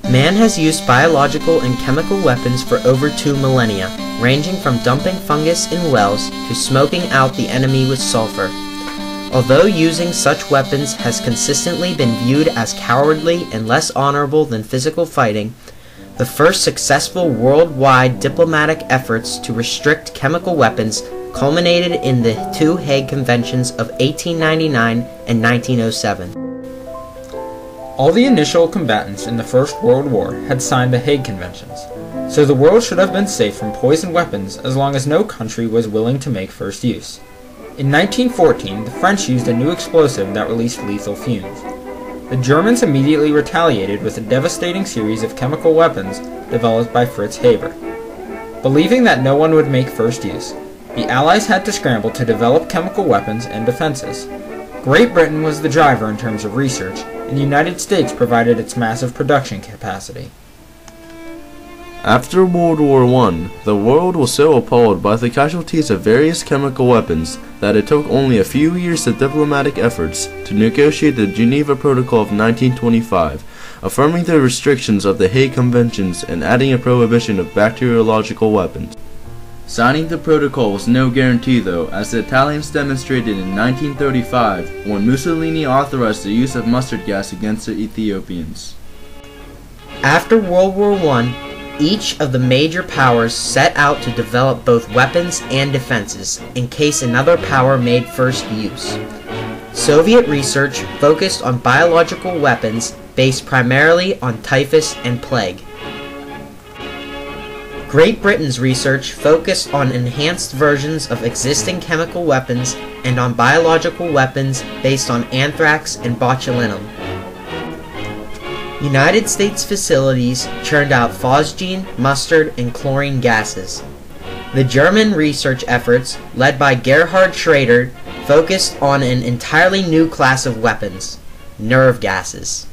Man has used biological and chemical weapons for over 2 millennia, ranging from dumping fungus in wells to smoking out the enemy with sulfur. Although using such weapons has consistently been viewed as cowardly and less honorable than physical fighting, the first successful worldwide diplomatic efforts to restrict chemical weapons culminated in the two Hague Conventions of 1899 and 1907. All the initial combatants in the First World War had signed the Hague Conventions, so the world should have been safe from poison weapons as long as no country was willing to make first use. In 1914, the French used a new explosive that released lethal fumes. The Germans immediately retaliated with a devastating series of chemical weapons developed by Fritz Haber. Believing that no one would make first use, the Allies had to scramble to develop chemical weapons and defenses. Great Britain was the driver in terms of research, and the United States provided its massive production capacity. After World War I, the world was so appalled by the casualties of various chemical weapons that it took only a few years of diplomatic efforts to negotiate the Geneva Protocol of 1925, affirming the restrictions of the Hague Conventions and adding a prohibition of bacteriological weapons. Signing the protocol was no guarantee though, as the Italians demonstrated in 1935 when Mussolini authorized the use of mustard gas against the Ethiopians. After World War I, each of the major powers set out to develop both weapons and defenses in case another power made first use. Soviet research focused on biological weapons based primarily on typhus and plague. Great Britain's research focused on enhanced versions of existing chemical weapons and on biological weapons based on anthrax and botulinum. United States facilities churned out phosgene, mustard, and chlorine gases. The German research efforts, led by Gerhard Schrader, focused on an entirely new class of weapons, nerve gases.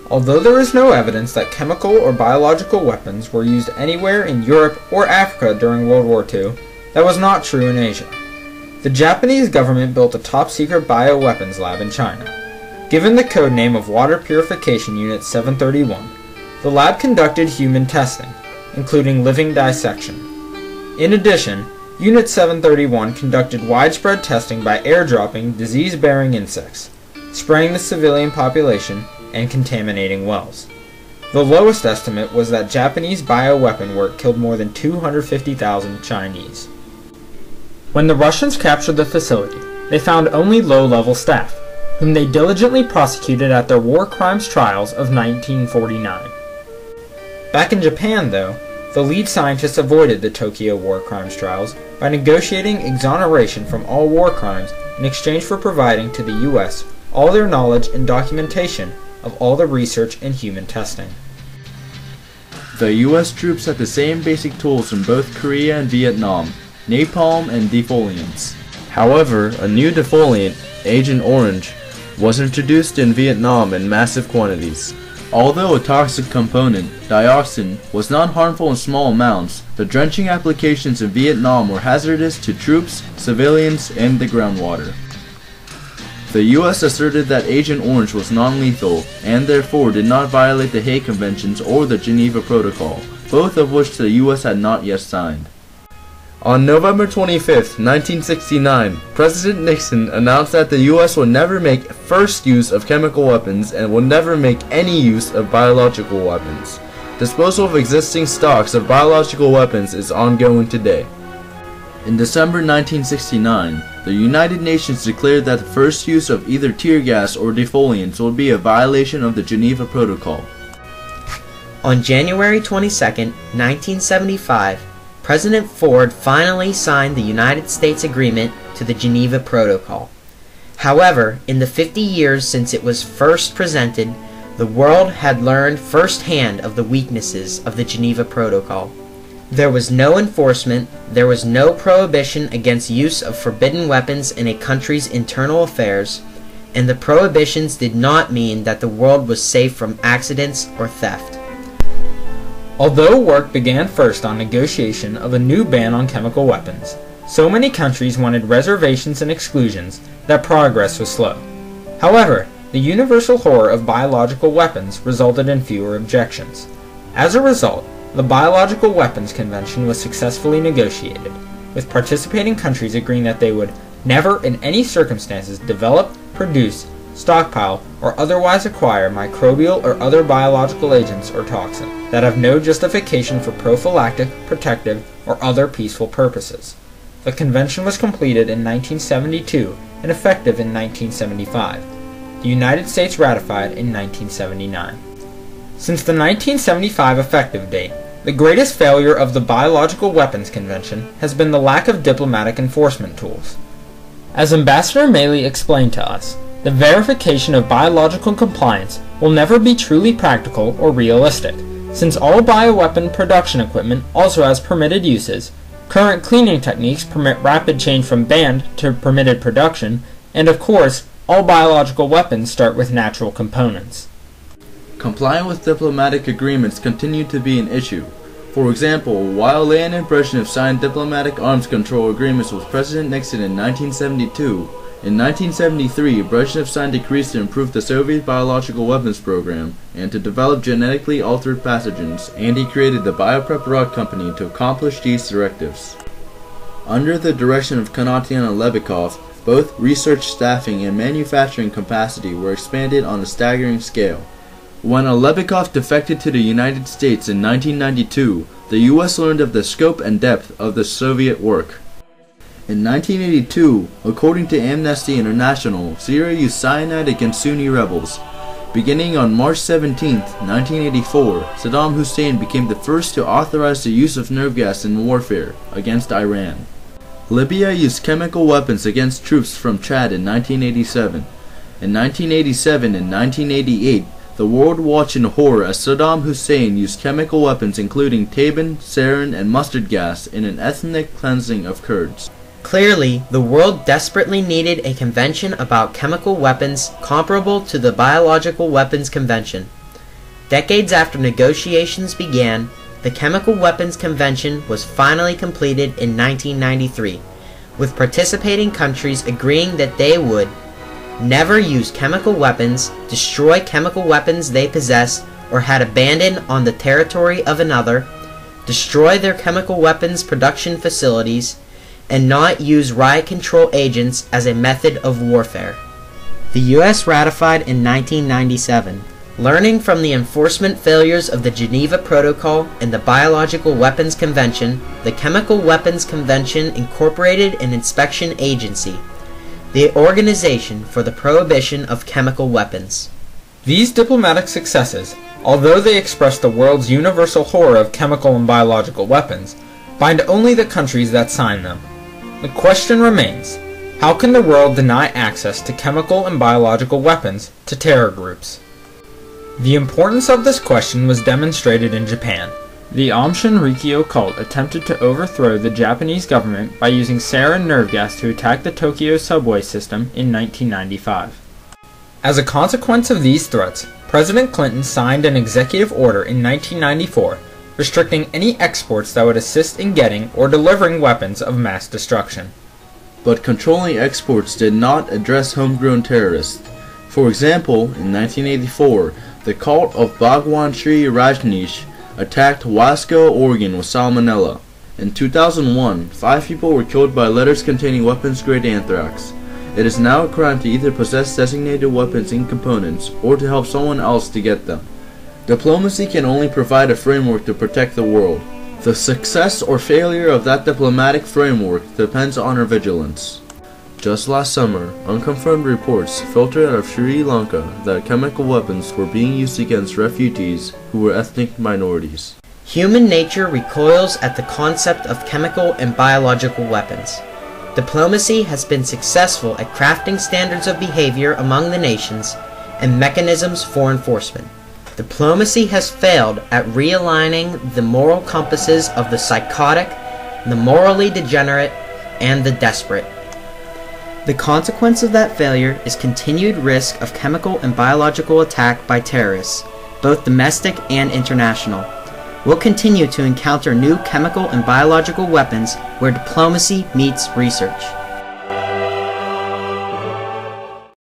Although there is no evidence that chemical or biological weapons were used anywhere in Europe or Africa during World War II, that was not true in Asia. The Japanese government built a top-secret bioweapons lab in China. Given the code name of Water Purification Unit 731, the lab conducted human testing, including living dissection. In addition, Unit 731 conducted widespread testing by airdropping disease-bearing insects, spraying the civilian population, and contaminating wells. The lowest estimate was that Japanese bioweapon work killed more than 250,000 Chinese. When the Russians captured the facility, they found only low-level staff, whom they diligently prosecuted at their war crimes trials of 1949. Back in Japan, though, the lead scientists avoided the Tokyo war crimes trials by negotiating exoneration from all war crimes in exchange for providing to the U.S. all their knowledge and documentation of all the research and human testing. The U.S. troops had the same basic tools from both Korea and Vietnam, napalm and defoliants. However, a new defoliant, Agent Orange, was introduced in Vietnam in massive quantities. Although a toxic component, dioxin, was not harmful in small amounts, the drenching applications in Vietnam were hazardous to troops, civilians, and the groundwater. The U.S. asserted that Agent Orange was non-lethal, and therefore did not violate the Hague Conventions or the Geneva Protocol, both of which the U.S. had not yet signed. On November 25, 1969, President Nixon announced that the U.S. would never make first use of chemical weapons and would never make any use of biological weapons. Disposal of existing stocks of biological weapons is ongoing today. In December 1969, the United Nations declared that the first use of either tear gas or defoliants would be a violation of the Geneva Protocol. On January 22, 1975, President Ford finally signed the United States agreement to the Geneva Protocol. However, in the 50 years since it was first presented, the world had learned firsthand of the weaknesses of the Geneva Protocol. There was no enforcement, there was no prohibition against use of forbidden weapons in a country's internal affairs, and the prohibitions did not mean that the world was safe from accidents or theft. Although work began first on negotiation of a new ban on chemical weapons, so many countries wanted reservations and exclusions that progress was slow. However, the universal horror of biological weapons resulted in fewer objections. As a result, the Biological Weapons Convention was successfully negotiated, with participating countries agreeing that they would never in any circumstances develop, produce, stockpile, or otherwise acquire microbial or other biological agents or toxins that have no justification for prophylactic, protective, or other peaceful purposes. The convention was completed in 1972 and effective in 1975. The United States ratified in 1979. Since the 1975 effective date, the greatest failure of the Biological Weapons Convention has been the lack of diplomatic enforcement tools. As Ambassador Maley explained to us, the verification of biological compliance will never be truly practical or realistic, since all bioweapon production equipment also has permitted uses, current cleaning techniques permit rapid change from banned to permitted production, and of course, all biological weapons start with natural components. Complying with diplomatic agreements continued to be an issue. For example, while Lenin and Brezhnev signed diplomatic arms control agreements with President Nixon in 1972, in 1973, Brezhnev signed decrees to improve the Soviet biological weapons program and to develop genetically altered pathogens, and he created the Biopreparat Company to accomplish these directives. Under the direction of Konstantin and Lebikov, both research staffing and manufacturing capacity were expanded on a staggering scale. When Lebikov defected to the United States in 1992, the U.S. learned of the scope and depth of the Soviet work. In 1982, according to Amnesty International, Syria used cyanide against Sunni rebels. Beginning on March 17, 1984, Saddam Hussein became the first to authorize the use of nerve gas in warfare against Iran. Libya used chemical weapons against troops from Chad in 1987. In 1987 and 1988, the world watched in horror as Saddam Hussein used chemical weapons including tabun, sarin, and mustard gas in an ethnic cleansing of Kurds. Clearly, the world desperately needed a convention about chemical weapons comparable to the Biological Weapons Convention. Decades after negotiations began, the Chemical Weapons Convention was finally completed in 1993, with participating countries agreeing that they would never use chemical weapons, destroy chemical weapons they possessed or had abandoned on the territory of another, destroy their chemical weapons production facilities, and not use riot control agents as a method of warfare. The U.S. ratified in 1997. Learning from the enforcement failures of the Geneva Protocol and the Biological Weapons Convention, the Chemical Weapons Convention incorporated an inspection agency, the Organization for the Prohibition of Chemical Weapons. These diplomatic successes, although they express the world's universal horror of chemical and biological weapons, bind only the countries that sign them. The question remains, how can the world deny access to chemical and biological weapons to terror groups? The importance of this question was demonstrated in Japan. The Aum Shinrikyo cult attempted to overthrow the Japanese government by using sarin nerve gas to attack the Tokyo subway system in 1995. As a consequence of these threats, President Clinton signed an executive order in 1994 restricting any exports that would assist in getting or delivering weapons of mass destruction. But controlling exports did not address homegrown terrorists. For example, in 1984, the cult of Bhagwan Sri Rajneesh attacked Wasco, Oregon with salmonella. In 2001, 5 people were killed by letters containing weapons-grade anthrax. It is now a crime to either possess designated weapons and components or to help someone else to get them. Diplomacy can only provide a framework to protect the world. The success or failure of that diplomatic framework depends on our vigilance. Just last summer, unconfirmed reports filtered out of Sri Lanka that chemical weapons were being used against refugees who were ethnic minorities. Human nature recoils at the concept of chemical and biological weapons. Diplomacy has been successful at crafting standards of behavior among the nations and mechanisms for enforcement. Diplomacy has failed at realigning the moral compasses of the psychotic, the morally degenerate, and the desperate. The consequence of that failure is continued risk of chemical and biological attack by terrorists, both domestic and international. We'll continue to encounter new chemical and biological weapons where diplomacy meets research.